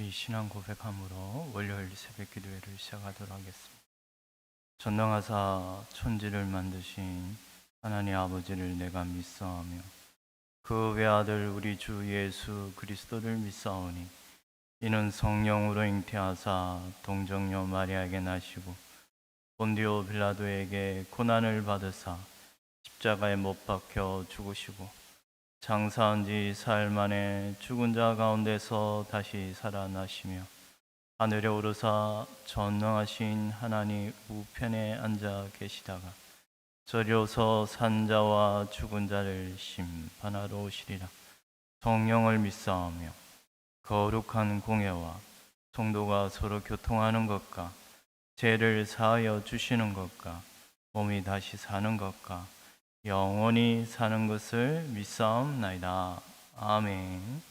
우리 신앙 고백함으로 월요일 새벽 기도회를 시작하도록 하겠습니다. 전능하사 천지를 만드신 하나님 아버지를 내가 믿사오며 그 외아들 우리 주 예수 그리스도를 믿사오니 이는 성령으로 잉태하사 동정녀 마리아에게 나시고 본디오 빌라도에게 고난을 받으사 십자가에 못 박혀 죽으시고 장사한 지 사흘 만에 죽은 자 가운데서 다시 살아나시며 하늘에 오르사 전능하신 하나님 우편에 앉아 계시다가 저리로서 산 자와 죽은 자를 심판하러 오시리라. 성령을 믿사오며 거룩한 공예와 성도가 서로 교통하는 것과 죄를 사하여 주시는 것과 몸이 다시 사는 것과 영원히 사는 것을 믿사옵나이다. 아멘.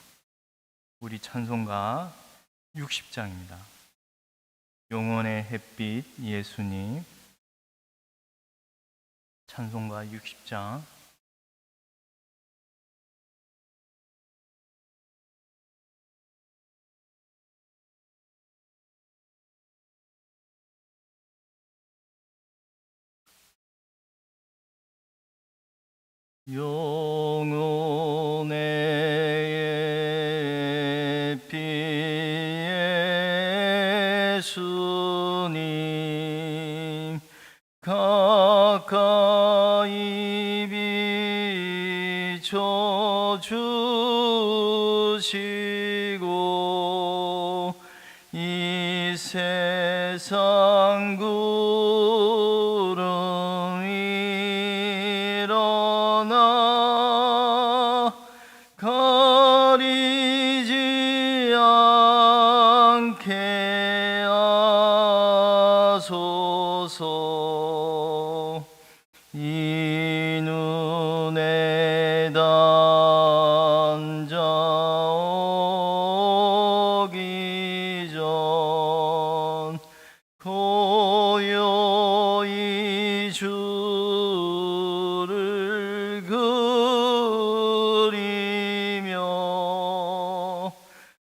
우리 찬송가 60장입니다. 영원의 햇빛 예수님. 찬송가 60장. 영혼의 햇빛 예수님 가까이 비춰주시고 이 세상 구름 일어나 가리지 않게 하소서. 이 눈에 단자오기 전 고요히 주를 그리며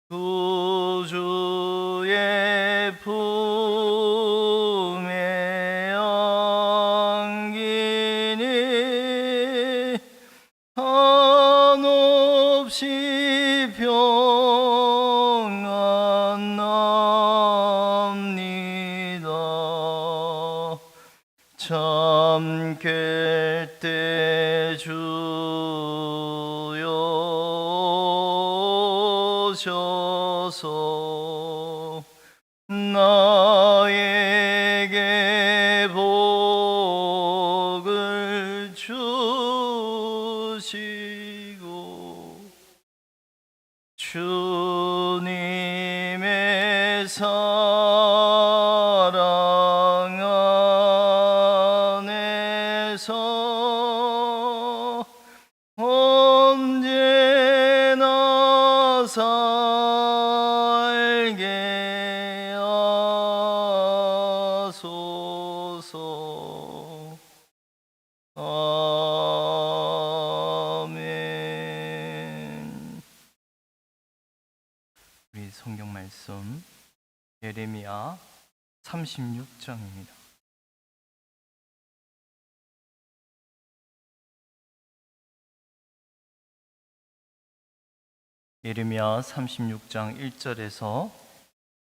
구주의 품에 안기니 한없이 평안 납니다. 잠깰 때 주여 오셔서 나에게 복을 주시고 주님의 사랑 안에서 언제나 살게 하소서. 아멘. 우리 성경 말씀 예레미야 36장입니다. 예레미야 36장 1절에서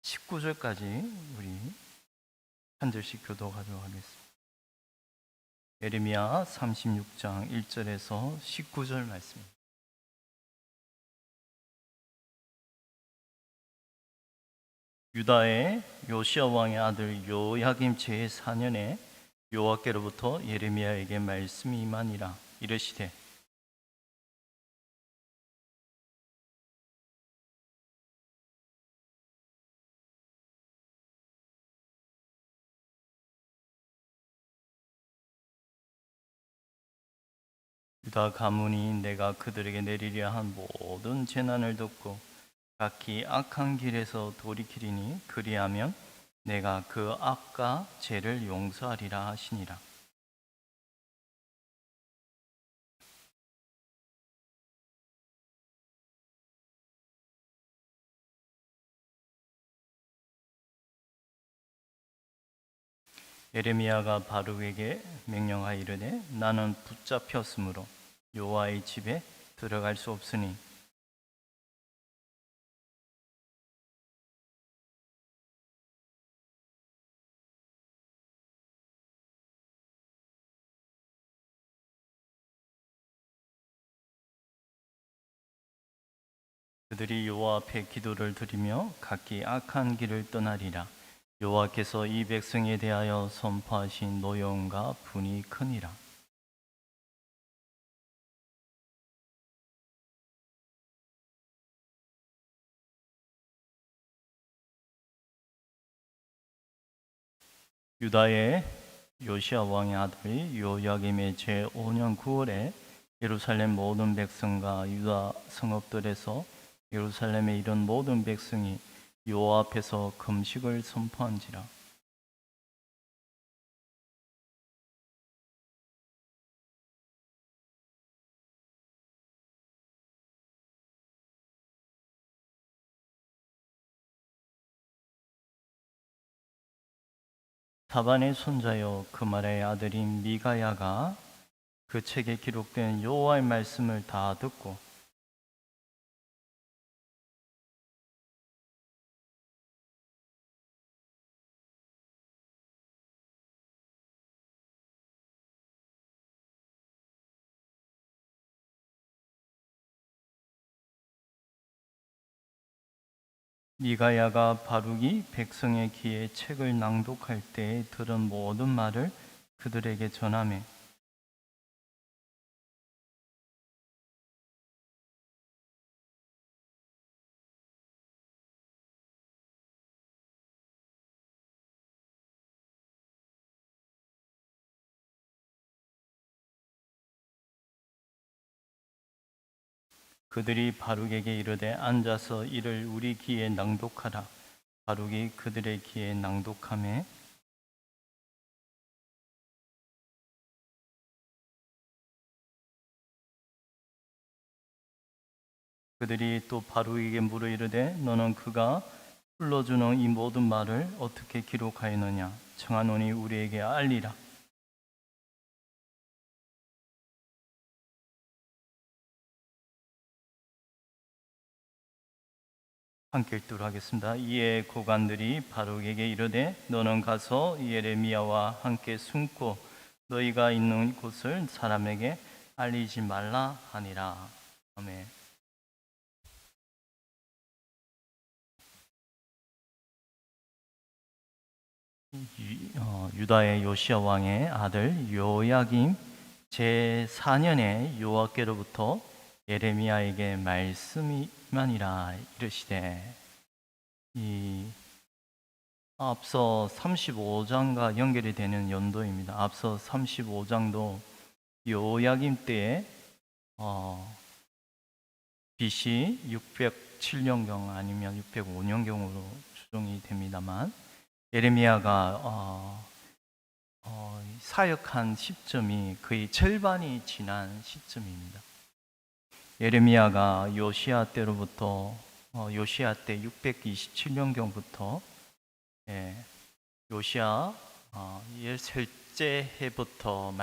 19절까지 우리 한 절씩 교독하도록 하겠습니다. 예레미야 36장 1절에서 19절 말씀입니다. 유다의 요시야 왕의 아들 요야김 제4년에 여호와께로부터 예레미야에게 말씀이 임하니라. 이르시되 유다 가문이 내가 그들에게 내리려 한 모든 재난을 듣고 각기 악한 길에서 돌이키리니 그리하면 내가 그 악과 죄를 용서하리라 하시니라. 예레미야가 바룩에게 명령하이르되 나는 붙잡혔으므로 여호와의 집에 들어갈 수 없으니 그들이 여호와 앞에 기도를 드리며 각기 악한 길을 떠나리라. 여호와께서 이 백성에 대하여 선포하신 노여움과 분이 크니라. 유다의 요시야 왕의 아들 요야김의 제5년 9월에 예루살렘 모든 백성과 유다 성읍들에서 예루살렘에 이른 모든 백성이 여호와 앞에서 금식을 선포한지라. 사반의 손자요 그말의 아들인 미가야가 그 책에 기록된 여호와의 말씀을 다 듣고 미가야가 바룩이 백성의 귀에 책을 낭독할 때에 들은 모든 말을 그들에게 전하며 그들이 바룩에게 이르되 앉아서 이를 우리 귀에 낭독하라. 바룩이 그들의 귀에 낭독하며 그들이 또 바룩에게 물어 이르되 너는 그가 불러주는 이 모든 말을 어떻게 기록하였느냐 청하노니 우리에게 알리라. 함께 읽도록 하겠습니다. 이에 고관들이 바룩에게 이르되 너는 가서 예레미야와 함께 숨고 너희가 있는 곳을 사람에게 알리지 말라 하니라. 아멘. 유다의 요시야 왕의 아들 요야김 제4년에 여호와께로부터 예레미야에게 말씀이 임하니라. 이르시되 이 앞서 35장과 연결이 되는 연도입니다. 앞서 35장도 요야김 때에 BC 607년경 아니면 605년경으로 추정이 됩니다만 예레미야가 사역한 시점이 거의 절반이 지난 시점입니다. 예레미야가 요시야 때로부터 요시야 때 627년경부터 요시야 13째 해부터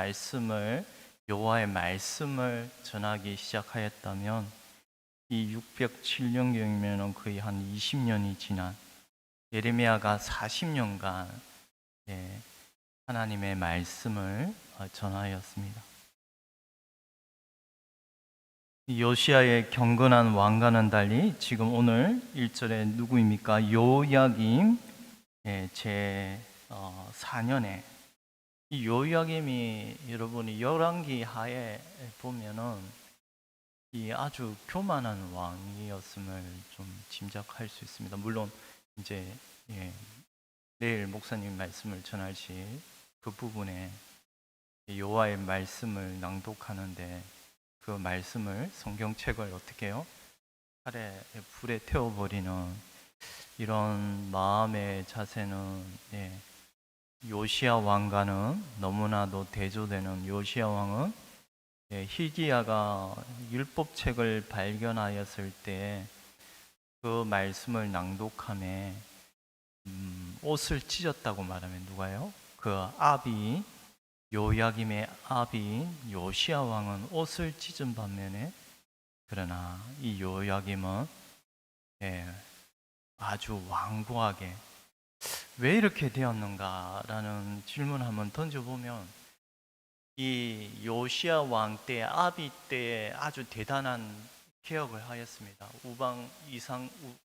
여호와의 말씀을 전하기 시작하였다면 이 607년경이면 거의 한 20년이 지난 예레미야가 40년간 하나님의 말씀을 전하였습니다. 요시야의 경건한 왕과는 달리 지금 오늘 1절에 누구입니까? 요야김 제4년에 이 요야김이 여러분이 열왕기 하에 보면은 이 아주 교만한 왕이었음을 좀 짐작할 수 있습니다. 물론 이제 내일 목사님 말씀을 전하실 그 부분에 여호와의 말씀을 낭독하는데 그 말씀을 성경책을 어떻게 해요? 칼에 불에 태워버리는 이런 마음의 자세는 요시야 왕과는 너무나도 대조되는 요시야 왕은 히기야가 율법책을 발견하였을 때 그 말씀을 낭독함에 옷을 찢었다고 말하면 누가요? 그 아비 요야김의 아비인 요시야 왕은 옷을 찢은 반면에 그러나 이 요야김은 아주 완고하게 왜 이렇게 되었는가라는 질문 한번 던져보면 이 요시야 왕 때 아비 때에 아주 대단한 개혁을 하였습니다.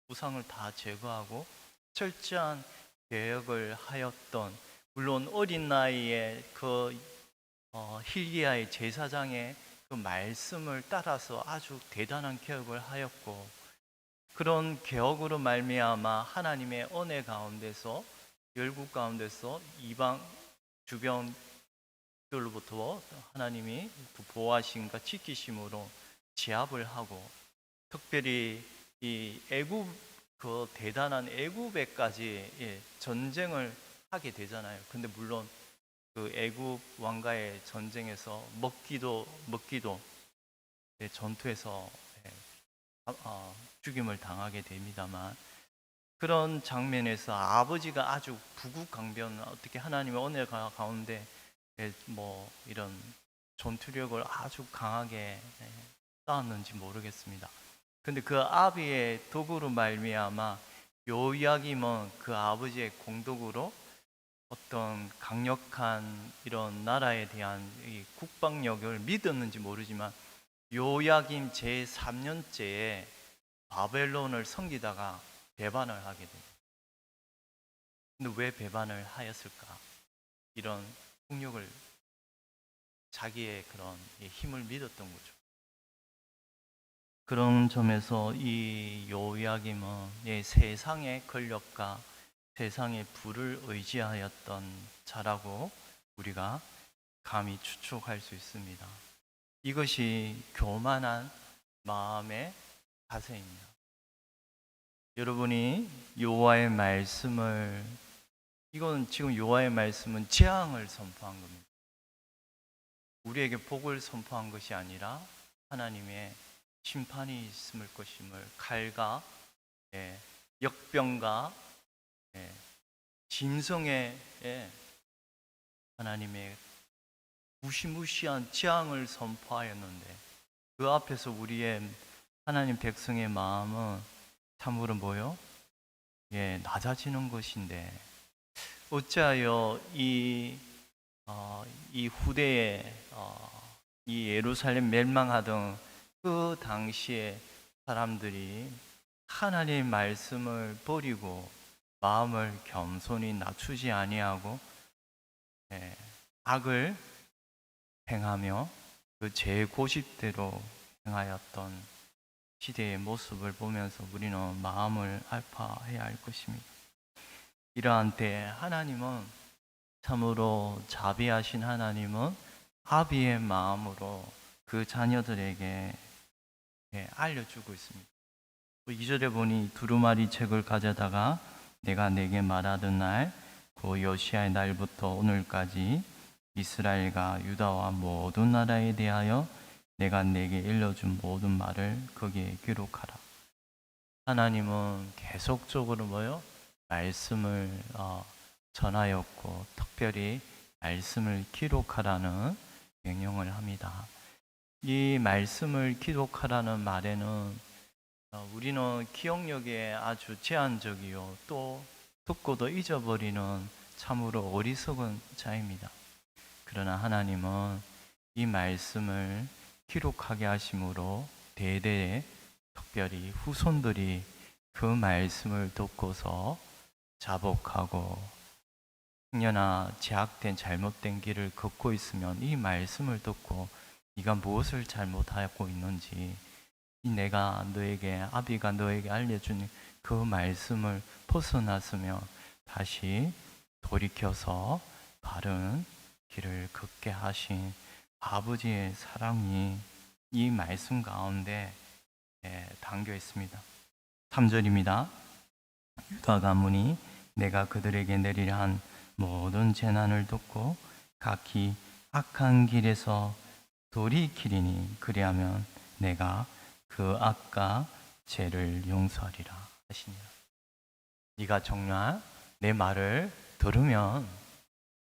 우상을 다 제거하고 철저한 개혁을 하였던 물론 어린 나이에 hil기야의 제사장의 그 말씀을 따라서 아주 대단한 개혁을 하였고 그런 개혁으로 말미암아 하나님의 은혜 가운데서 열국 가운데서 이방 주변들로부터 하나님이 그 보호하심과 지키심으로 제압을 하고 특별히 이 애굽 그 대단한 애굽에까지 전쟁을 하게 되잖아요. 근데 물론 그 애굽 왕과의 전쟁에서 먹기도 전투에서 죽임을 당하게 됩니다만 그런 장면에서 아버지가 아주 부국강변 어떻게 하나님의 은혜 가운데 뭐 이런 전투력을 아주 강하게 쌓았는지 모르겠습니다. 근데 그 아비의 도구로 말미암아 요야김은 그 아버지의 공덕으로 어떤 강력한 이런 나라에 대한 이 국방력을 믿었는지 모르지만 요야김 제3년째에 바벨론을 섬기다가 배반을 하게 됩니다. 근데 왜 배반을 하였을까? 이런 국력을 자기의 그런 힘을 믿었던 거죠. 그런 점에서 이 요야김은 세상의 권력과 세상의 부를 의지하였던 자라고 우리가 감히 추측할 수 있습니다. 이것이 교만한 마음의 자세입니다. 여러분이 여호와의 말씀을 이건 지금 여호와의 말씀은 재앙을 선포한 겁니다. 우리에게 복을 선포한 것이 아니라 하나님의 심판이 있을 것임을 칼과 역병과 짐승의 하나님의 무시무시한 재앙을 선포하였는데 그 앞에서 우리의 하나님 백성의 마음은 참으로 낮아지는 것인데 어찌하여 이 후대에 이 예루살렘 멸망하던 그 당시에 사람들이 하나님의 말씀을 버리고 마음을 겸손히 낮추지 아니하고 악을 행하며 그 제 고집대로 행하였던 시대의 모습을 보면서 우리는 마음을 아파해야 할 것입니다. 이러한 때 하나님은 참으로 자비하신 하나님은 아비의 마음으로 그 자녀들에게 알려주고 있습니다. 2절에 보니 두루마리 책을 가져다가 내가 내게 말하던 날 그 요시아의 날부터 오늘까지 이스라엘과 유다와 모든 나라에 대하여 내가 내게 일러준 모든 말을 거기에 기록하라. 하나님은 계속적으로 말씀을 전하였고 특별히 말씀을 기록하라는 명령을 합니다. 이 말씀을 기록하라는 말에는 우리는 기억력에 아주 제한적이요 또 듣고도 잊어버리는 참으로 어리석은 자입니다. 그러나 하나님은 이 말씀을 기록하게 하심으로 대대에 특별히 후손들이 그 말씀을 듣고서 자복하고 행여나 제약된 잘못된 길을 걷고 있으면 이 말씀을 듣고 네가 무엇을 잘못하고 있는지 내가 너에게 아비가 너에게 알려준 그 말씀을 벗어났으며 다시 돌이켜서 바른 길을 걷게 하신 아버지의 사랑이 이 말씀 가운데 담겨 있습니다. 3절입니다. 유다 가문이 내가 그들에게 내리려 한 모든 재난을 듣고 각기 악한 길에서 돌이키리니 그리하면 내가 그 악과 죄를 용서하리라 하시니라. 네가 정말 내 말을 들으면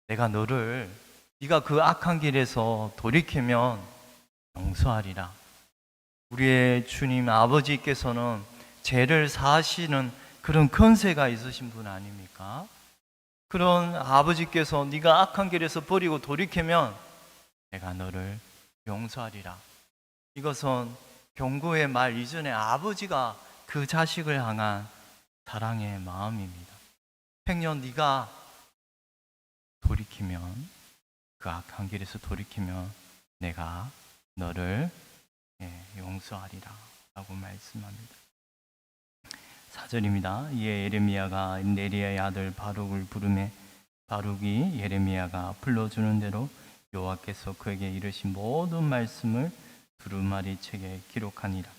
내가 너를 네가 그 악한 길에서 돌이키면 용서하리라. 우리의 주님 아버지께서는 죄를 사하시는 그런 권세가 있으신 분 아닙니까? 그런 아버지께서 네가 악한 길에서 버리고 돌이키면 내가 너를 용서하리라. 이것은 경고의 말 이전에 아버지가 그 자식을 향한 사랑의 마음입니다. 행여 네가 돌이키면, 그 악한 길에서 돌이키면 내가 너를 용서하리라 라고 말씀합니다. 4절입니다. 이에 예레미야가 네리야의 아들 바룩을 부르매 바룩이 예레미야가 불러주는 대로 여호와께서 그에게 이르신 모든 말씀을 두루마리 책에 기록하니라.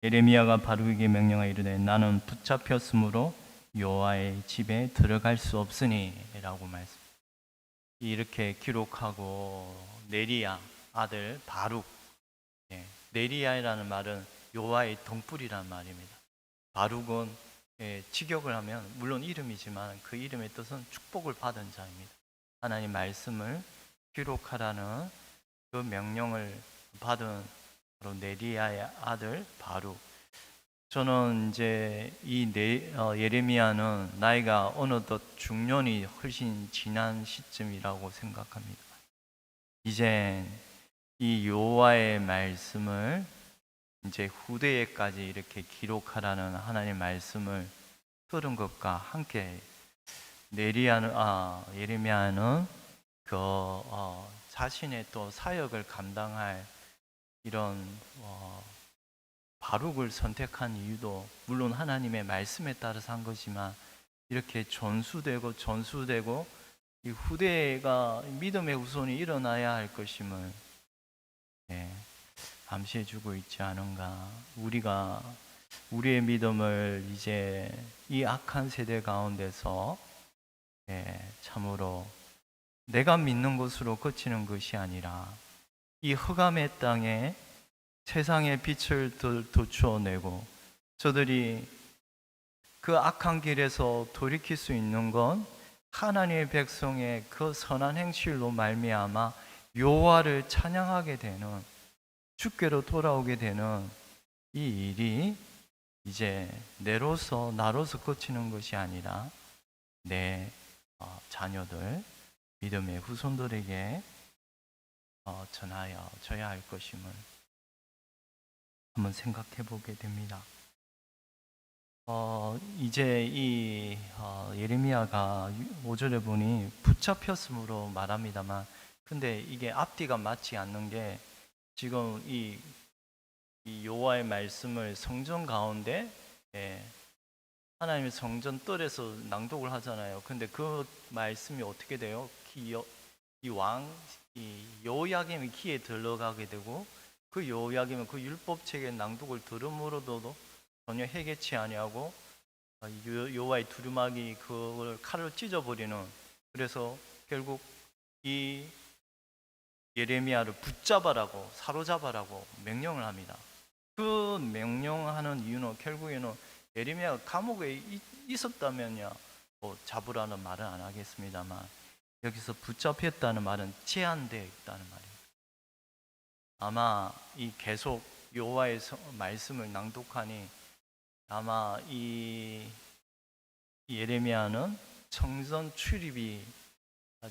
예레미야가 바룩에게 명령하여 이르되 나는 붙잡혔으므로 여호와의 집에 들어갈 수 없으니 라고 말씀. 이렇게 기록하고 네리야 아들 바룩, 네리야라는 말은 여호와의 등불이라는 말입니다. 바룩은 직역을 하면 물론 이름이지만 그 이름의 뜻은 축복을 받은 자입니다. 하나님 말씀을 기록하라는 그 명령을 받은 바로 네리야의 아들 바룩. 저는 이제 이 예레미야는 나이가 어느덧 중년이 훨씬 지난 시점이라고 생각합니다. 이제 이 여호와의 말씀을 이제 후대에까지 이렇게 기록하라는 하나님의 말씀을 들은 것과 함께 예레미야는 자신의 또 사역을 감당할 이런 바룩을 선택한 이유도 물론 하나님의 말씀에 따라서 한 것이지만 이렇게 전수되고 이 후대가 믿음의 후손이 일어나야 할 것임을 암시해주고 있지 않은가. 우리가 우리의 믿음을 이제 이 악한 세대 가운데서 참으로 내가 믿는 것으로 그치는 것이 아니라 이 흑암의 땅에 세상의 빛을 도추어내고 저들이 그 악한 길에서 돌이킬 수 있는 건 하나님의 백성의 그 선한 행실로 말미암아 여호와를 찬양하게 되는, 주께로 돌아오게 되는 이 일이 이제 나로서 거치는 것이 아니라 내 자녀들, 믿음의 후손들에게 전하여 줘야 할 것임을 한번 생각해 보게 됩니다. 이제 이 예레미야가 5절에 보니 붙잡혔으므로 말합니다만, 근데 이게 앞뒤가 맞지 않는 게 지금 이 여호와의 말씀을 성전 가운데 하나님의 성전 뜰에서 낭독을 하잖아요. 근데 그 말씀이 어떻게 돼요? 여호야김의 귀에 들어가게 되고 그 여호야김은 그 율법책의 낭독을 들음으로도 전혀 해결치 아니하고 여호와의 두루마기 그걸 칼로 찢어버리는, 그래서 결국 이 예레미야를 붙잡아라고, 사로잡아라고 명령을 합니다. 그 명령하는 이유는 결국에는 예레미야가 감옥에 있었다면야 잡으라는 말은 안 하겠습니다만 여기서 붙잡혔다는 말은 제한되어 있다는 말이에요. 아마 이 계속 여호와의 말씀을 낭독하니 아마 이 예레미야는 성전 출입이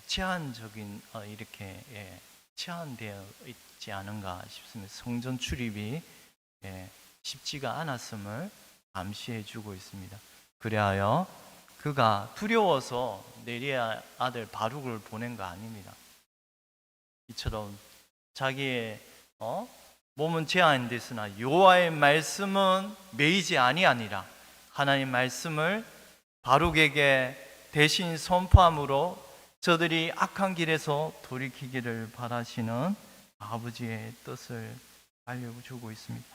제한적인 이렇게 제한되어 있지 않은가 싶습니다. 성전 출입이 쉽지가 않았음을 암시해주고 있습니다. 그리하여 그가 두려워서 네리야 아들 바룩을 보낸 거 아닙니다. 이처럼 자기의 몸은 제한됐으나 여호와의 말씀은 매이지 아니하니라. 하나님 말씀을 바룩에게 대신 선포함으로 저들이 악한 길에서 돌이키기를 바라시는 아버지의 뜻을 알려주고 있습니다.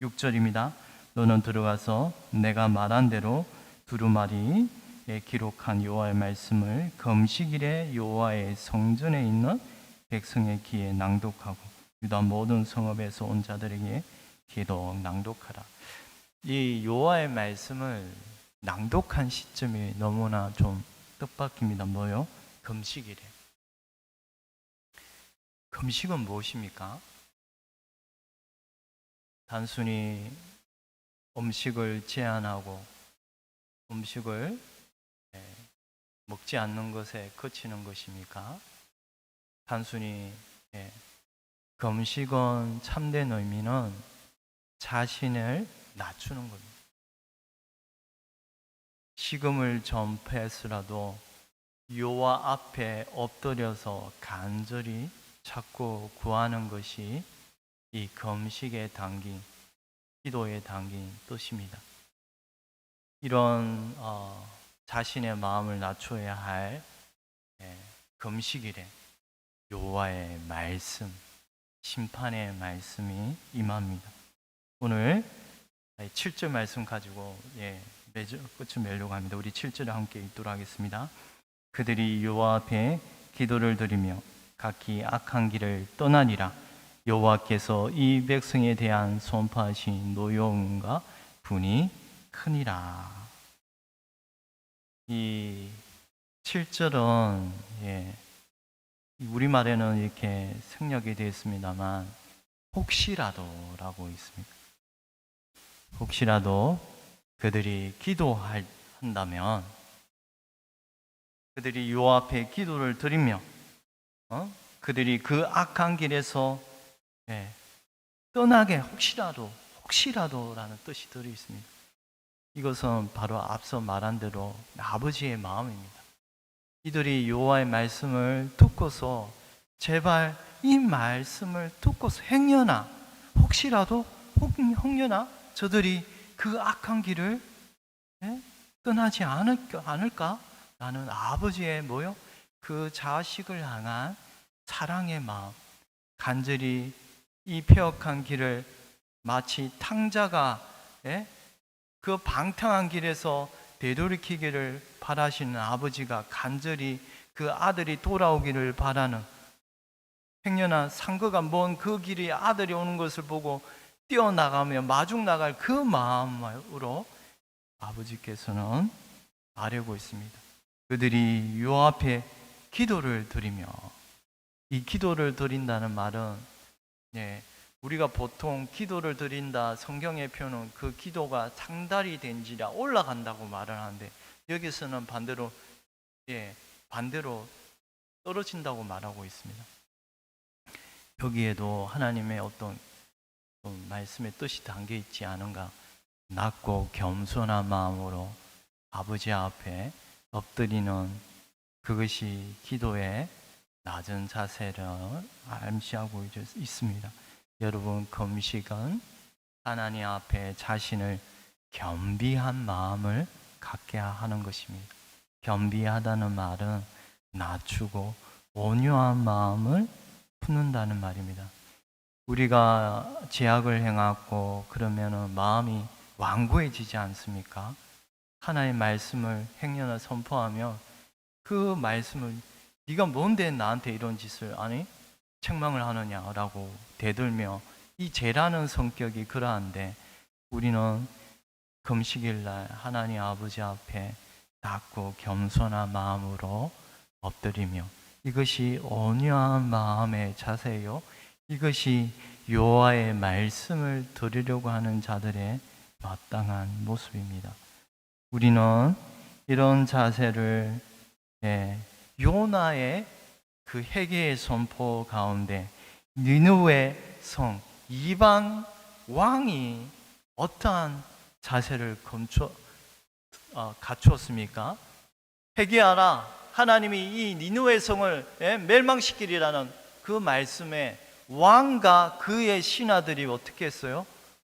6절입니다. 너는 들어가서 내가 말한 대로 두루마리에 기록한 여호와의 말씀을 금식일에 여호와의 성전에 있는 백성의 귀에 낭독하고 유다 모든 성읍에서 온 자들에게 기도 낭독하라. 이 여호와의 말씀을 낭독한 시점이 너무나 좀 뜻밖입니다. 뭐요? 금식일에. 금식은 무엇입니까? 단순히 음식을 제한하고 음식을 먹지 않는 것에 그치는 것입니까? 단순히 금식은 참된 의미는 자신을 낮추는 겁니다. 식음을 전폐했으라도 여호와 앞에 엎드려서 간절히 찾고 구하는 것이 이 금식에 담긴, 기도에 담긴 뜻입니다. 이런 자신의 마음을 낮춰야 할 금식일에 여호와의 말씀, 심판의 말씀이 임합니다. 오늘 7절 말씀 가지고 끝을 맺으려고 합니다. 우리 7절을 함께 읽도록 하겠습니다. 그들이 여호와 앞에 기도를 드리며 각기 악한 길을 떠나니라. 여호와께서 이 백성에 대한 선포하신 노여움과 분이 크니라. 이 7절은 우리말에는 이렇게 생략이 되어 있습니다만 혹시라도라고 있습니다. 혹시라도 그들이 기도한다면, 그들이 여호와 앞에 기도를 드리며 그들이 그 악한 길에서 떠나게 혹시라도라는 뜻이 들어 있습니다. 이것은 바로 앞서 말한 대로 아버지의 마음입니다. 이들이 여호와의 말씀을 듣고서 제발 이 말씀을 듣고서 혹시라도 저들이 그 악한 길을 떠나지 않을까라는 아버지의 그 자식을 향한 사랑의 마음, 간절히 이 폐역한 길을 마치 탕자가 그 방탕한 길에서 되돌이키기를 바라시는 아버지가 간절히 그 아들이 돌아오기를 바라는, 행여나 상거가 먼 그 길이 아들이 오는 것을 보고 뛰어나가며 마중 나갈 그 마음으로 아버지께서는 말하고 있습니다. 그들이 여호와 앞에 기도를 드리며, 이 기도를 드린다는 말은 우리가 보통 기도를 드린다, 성경의 표현은 그 기도가 상달이 된지라 올라간다고 말을 하는데, 여기서는 반대로 떨어진다고 말하고 있습니다. 여기에도 하나님의 어떤 말씀의 뜻이 담겨 있지 않은가? 낮고 겸손한 마음으로 아버지 앞에 엎드리는 그것이 기도의 낮은 자세를 암시하고 있습니다. 여러분, 금식은 하나님 앞에 자신을 겸비한 마음을 갖게 하는 것입니다. 겸비하다는 말은 낮추고 온유한 마음을 품는다는 말입니다. 우리가 죄악을 행하고 그러면 마음이 완고해지지 않습니까? 하나님의 말씀을 행여나 선포하며 그 말씀을 네가 뭔데 나한테 이런 짓을 책망을 하느냐라고 대들며, 이 죄라는 성격이 그러한데, 우리는 금식일날 하나님 아버지 앞에 낮고 겸손한 마음으로 엎드리며, 이것이 온유한 마음의 자세요, 이것이 여호와의 말씀을 들으려고 하는 자들의 마땅한 모습입니다. 우리는 이런 자세를 요나의 그 회개의 선포 가운데 니느웨 성 이방 왕이 어떠한 자세를 갖추었습니까? 회개하라, 하나님이 이 니느웨 성을 멸망시키리라는 그 말씀에 왕과 그의 신하들이 어떻게 했어요?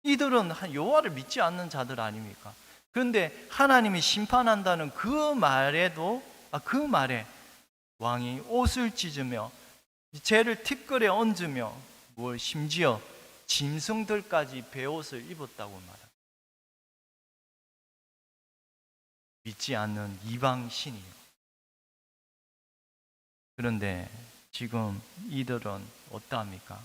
이들은 여호와를 믿지 않는 자들 아닙니까? 그런데 하나님이 심판한다는 그 말에 왕이 옷을 찢으며 죄를 티끌에 얹으며 심지어 짐승들까지 베옷을 입었다고 말합니다. 믿지 않는 이방 신이요. 그런데 지금 이들은 어떠합니까?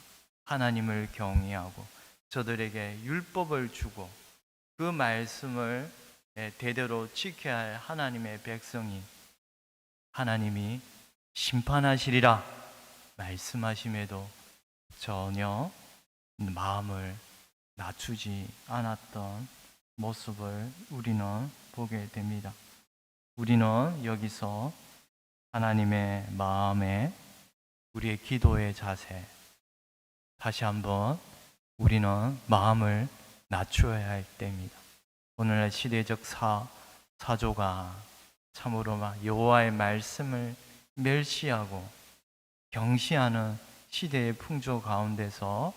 하나님을 경외하고 저들에게 율법을 주고 그 말씀을 대대로 지켜야 할 하나님의 백성이 하나님이 심판하시리라, 말씀하심에도 전혀 마음을 낮추지 않았던 모습을 우리는 보게 됩니다. 우리는 여기서 하나님의 마음에 우리의 기도의 자세, 다시 한번 우리는 마음을 낮추어야 할 때입니다. 오늘날 시대적 사조가 참으로 여호와의 말씀을 멸시하고 경시하는 시대의 풍조 가운데서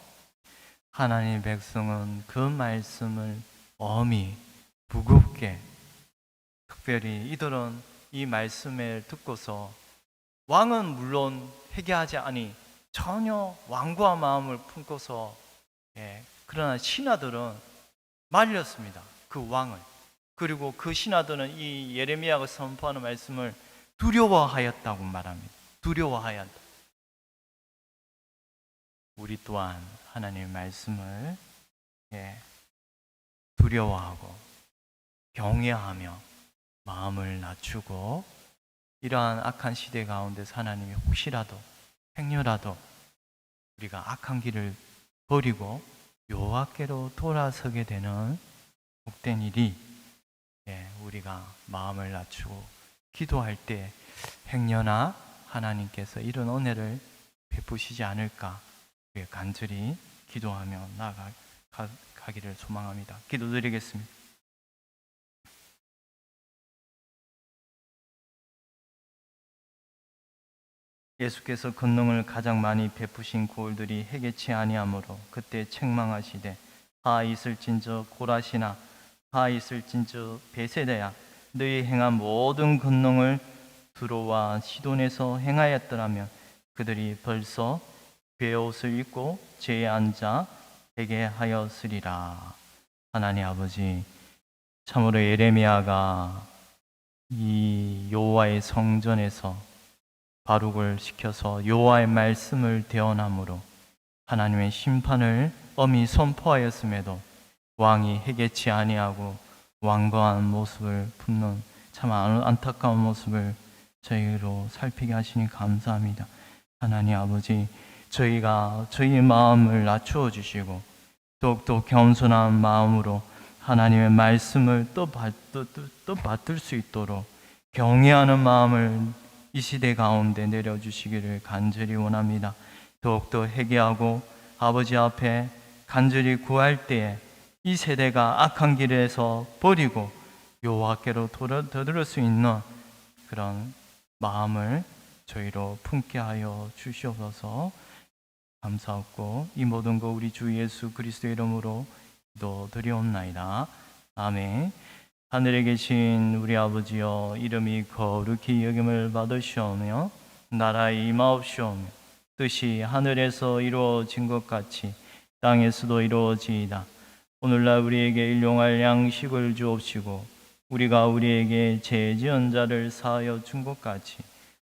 하나님의 백성은 그 말씀을 엄히 무겁게, 특별히 이들은 이 말씀을 듣고서 왕은 물론 회개하지 아니 전혀 완고한 마음을 품고서 그러나 신하들은 말렸습니다. 그 왕을. 그리고 그 신하들은 이 예레미야가 선포하는 말씀을 두려워하였다고 말합니다. 두려워하였다. 우리 또한 하나님의 말씀을 두려워하고 경외하며 마음을 낮추고 이러한 악한 시대 가운데서 하나님이 혹시라도 행여라도 우리가 악한 길을 버리고 여호와께로 돌아서게 되는 복된 일이 우리가 마음을 낮추고 기도할 때 행여나 하나님께서 이런 은혜를 베푸시지 않을까 간절히 기도하며 나아가기를 소망합니다. 기도드리겠습니다. 예수께서 권능을 가장 많이 베푸신 고을들이 해개치 아니하므로 그때 책망하시되 하 있을진저 고라시나 하 있을진저 베세다야 너희 행한 모든 권능을 두로와 시돈에서 행하였더라면 그들이 벌써 베옷을 입고 제에 앉아 회개하였으리라. 하나님 아버지, 참으로 예레미야가 이 여호와의 성전에서 바룩을 시켜서 여호와의 말씀을 대언함으로 하나님의 심판을 엄히 선포하였음에도 왕이 회개치 아니하고 완고한 모습을 품는 참 안타까운 모습을 저희로 살피게 하시니 감사합니다. 하나님 아버지, 저희가 저희의 마음을 낮추어 주시고 더욱더 겸손한 마음으로 하나님의 말씀을 또 받들 수 있도록 경외하는 마음을 이 시대 가운데 내려주시기를 간절히 원합니다. 더욱더 회개하고 아버지 앞에 간절히 구할 때에 이 세대가 악한 길에서 버리고 여호와께로 되돌릴 수 있는 그런 마음을 저희로 품게 하여 주시옵소서. 감사하고 이 모든 거 우리 주 예수 그리스도의 이름으로 기도드리옵나이다. 아멘. 하늘에 계신 우리 아버지여, 이름이 거룩히 여김을 받으시오며 나라에 임하옵시오며 뜻이 하늘에서 이루어진 것 같이 땅에서도 이루어지이다. 오늘날 우리에게 일용할 양식을 주옵시고 우리가 우리에게 죄 지은 자를 사하여 준 것 같이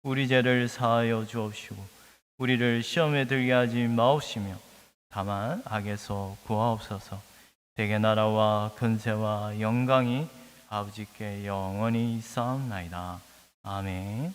우리 죄를 사하여 주옵시고 우리를 시험에 들게 하지 마옵시며 다만 악에서 구하옵소서. 대개 나라와 근세와 영광이 아버지께 영원히 있사옵나이다. 아멘.